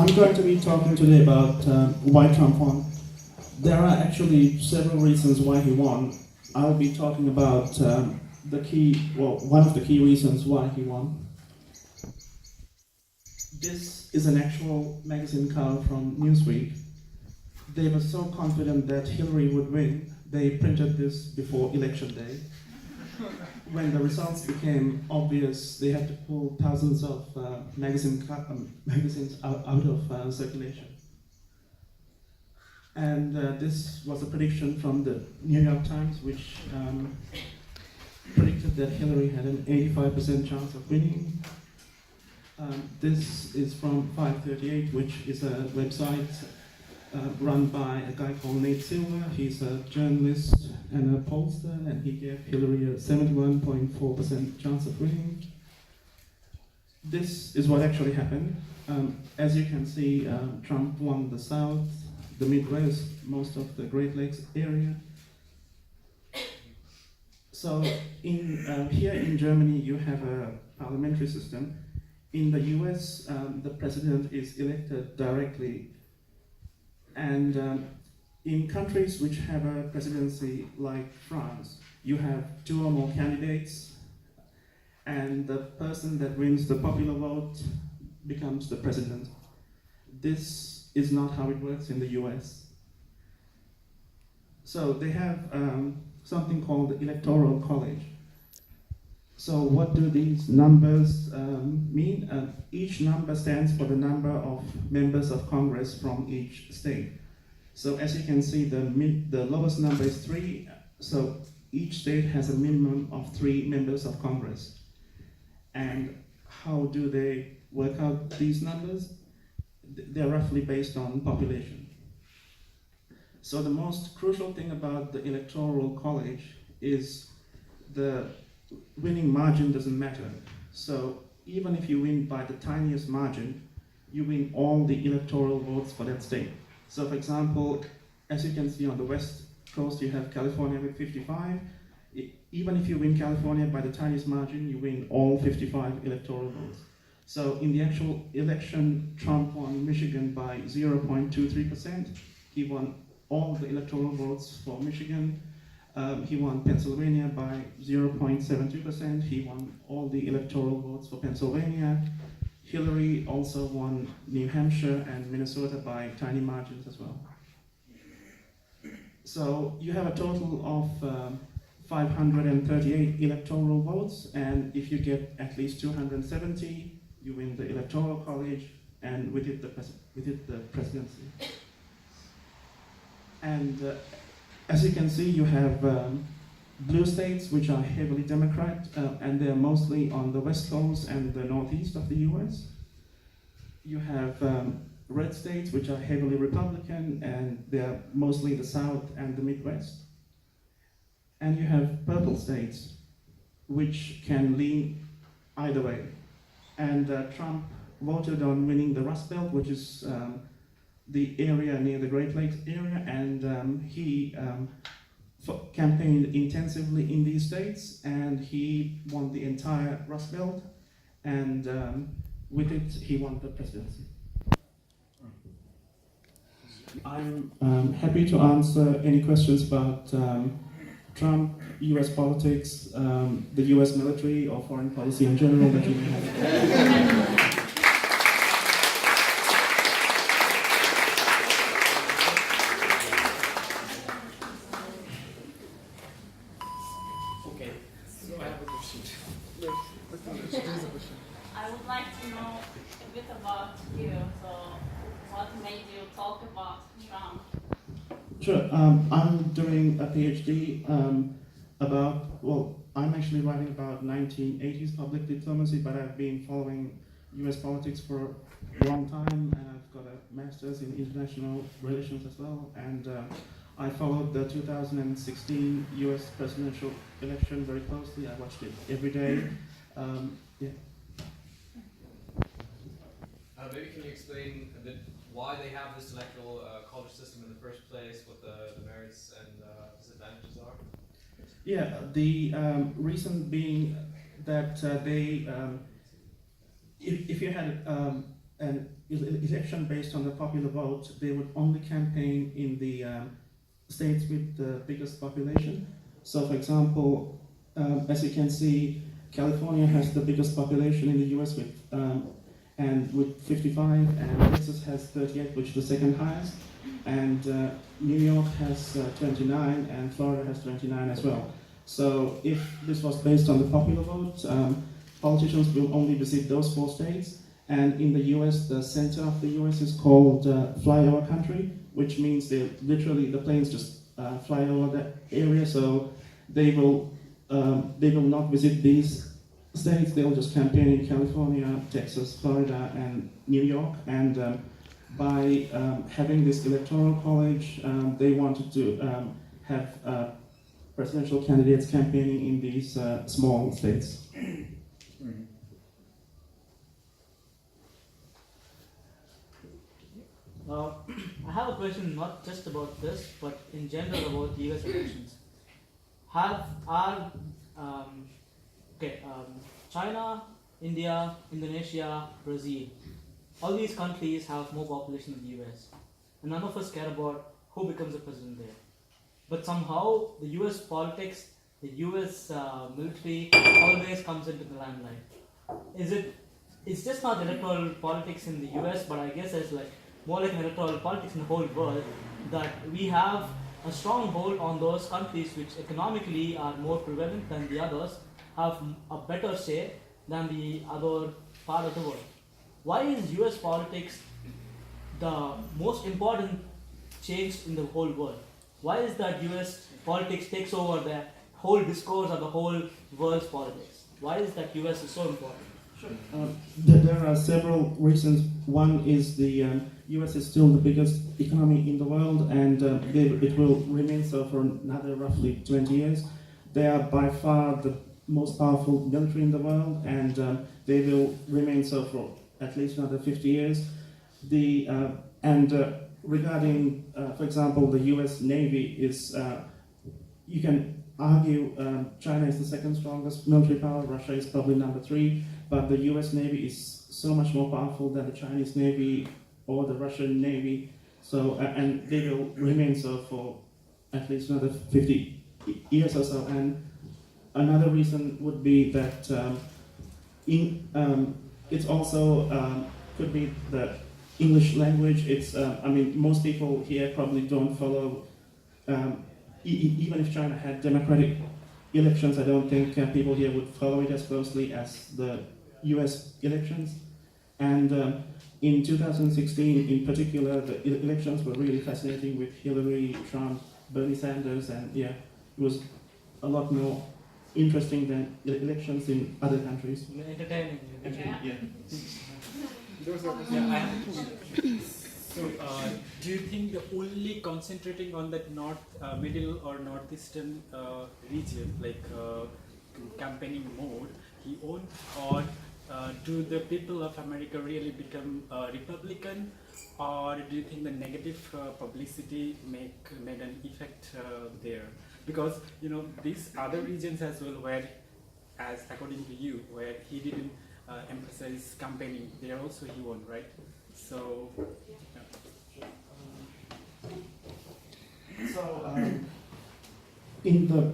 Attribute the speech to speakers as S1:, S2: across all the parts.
S1: I'm going to be talking today about why Trump won. There are actually several reasons why he won. I'll be talking about one of the key reasons why he won. This is an actual magazine cover from Newsweek. They were so confident that Hillary would win, they printed this before election day. When the results became obvious, they had to pull thousands of magazines out of circulation. And this was a prediction from the New York Times, which predicted that Hillary had an 85% chance of winning. This is from 538, which is a website run by a guy called Nate Silver. He's a journalist and a pollster, and he gave Hillary a 71.4% chance of winning. This is what actually happened. As you can see, Trump won the South, the Midwest, most of the Great Lakes area. So here in Germany, you have a parliamentary system. In the US, the president is elected directly. And in countries which have a presidency like France, you have two or more candidates, and the person that wins the popular vote becomes the president. This is not how it works in the US. So they have something called the Electoral College. So what do these numbers mean? Each number stands for the number of members of Congress from each state. So as you can see, the lowest number is 3. So each state has a minimum of 3 members of Congress. And how do they work out these numbers? They're roughly based on population. So the most crucial thing about the Electoral College is the winning margin doesn't matter. So even if you win by the tiniest margin, you win all the electoral votes for that state. So for example, as you can see on the West Coast, you have California with 55. Even if you win California by the tiniest margin, you win all 55 electoral votes. So in the actual election, Trump won Michigan by 0.23%. He won all the electoral votes for Michigan. He won Pennsylvania by 0.72%. He won all the electoral votes for Pennsylvania. Hillary also won New Hampshire and Minnesota by tiny margins as well. So you have a total of 538 electoral votes, and if you get at least 270, you win the Electoral College, and with it the presidency. And as you can see, you have blue states, which are heavily Democrat, and they're mostly on the West Coast and the Northeast of the US. You have red states, which are heavily Republican, and they're mostly the South and the Midwest. And you have purple states, which can lean either way. And Trump voted on winning the Rust Belt, which is the area near the Great Lakes area, and he campaigned intensively in these states, and he won the entire Rust Belt, and with it, he won the presidency. I'm happy to answer any questions about Trump, US politics, the US military, or foreign policy in general that you may have.
S2: I would like to know a bit about you. So, what made you talk about Trump?
S1: Sure. I'm doing a PhD I'm actually writing about 1980s public diplomacy, but I've been following US politics for a long time, and I've got a master's in international relations as well. And I followed the 2016 US presidential election very closely. I watched it every day. Yeah.
S3: Maybe can you explain a bit why they have this electoral college system in the first place, what the merits and disadvantages are?
S1: Yeah, the reason being that if you had an election based on the popular vote, they would only campaign in the states with the biggest population. So, for example, as you can see, California has the biggest population in the US with 55, and Texas has 38, which is the second highest, and New York has 29, and Florida has 29 as well. So if this was based on the popular vote, politicians will only visit those 4 states, and in the US, the center of the US is called flyover country, which means the planes just fly over that area, so they will not visit these states. They'll just campaign in California, Texas, Florida, and New York. And by having this electoral college, they wanted to have presidential candidates campaigning in these small states.
S4: I have a question not just about this, but in general about the US elections. China, India, Indonesia, Brazil, all these countries have more population than the US. And none of us care about who becomes the president there. But somehow the US politics, the US military always comes into the limelight. It's just not electoral politics in the US, but I guess it's like more like electoral politics in the whole world, that we have a strong hold on those countries which economically are more prevalent than the others, have a better say than the other part of the world. Why is US politics the most important change in the whole world? Why is that US politics takes over the whole discourse of the whole world's politics? Why is that US is so important?
S1: Sure. There are several reasons. One is the US is still the biggest economy in the world, and it will remain so for another roughly 20 years. They are by far the most powerful military in the world, and they will remain so for at least another 50 years. Regarding, for example, the US Navy is, you can argue China is the second strongest military power, Russia is probably number 3, but the US Navy is so much more powerful than the Chinese Navy or the Russian Navy. So, and they will remain so for at least another 50 years or so. And another reason would be that it's also could be the English language. It's most people here probably don't follow. Even if China had democratic elections, I don't think people here would follow it as closely as the US elections. And in 2016, in particular, the elections were really fascinating with Hillary, Trump, Bernie Sanders, and it was a lot more interesting than elections in other countries.
S4: Entertaining.
S1: Yeah.
S5: So, do you think the only concentrating on that middle or northeastern region, like campaigning mode, he owned, or do the people of America really become Republican, or do you think the negative publicity made an effect there? Because these other regions as well, where, as according to you, where he didn't emphasize campaigning, there also he won, right? So.
S1: In the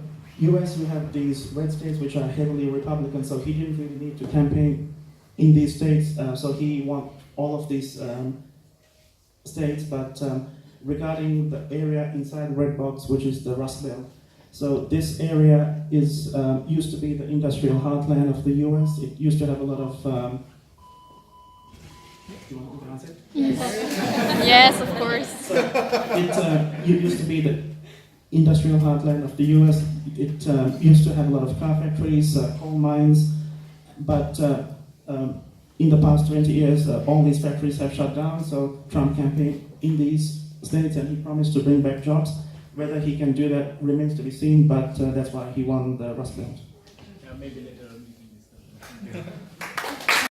S1: US, we have these red states which are heavily Republican, so he didn't really need to campaign in these states, so he won all of these states. But regarding the area inside the red box, which is the Rust Belt, so this area is used to be the industrial heartland of the US. It used to have a lot of... do you want to answer?
S6: Yes. Yes, of course.
S1: So it used to be the industrial heartland of the US. It used to have a lot of car factories, coal mines, but in the past 20 years, all these factories have shut down, so Trump campaigned in these states and he promised to bring back jobs. Whether he can do that remains to be seen, but that's why he won the Rust Belt.
S5: Maybe later on we can discuss.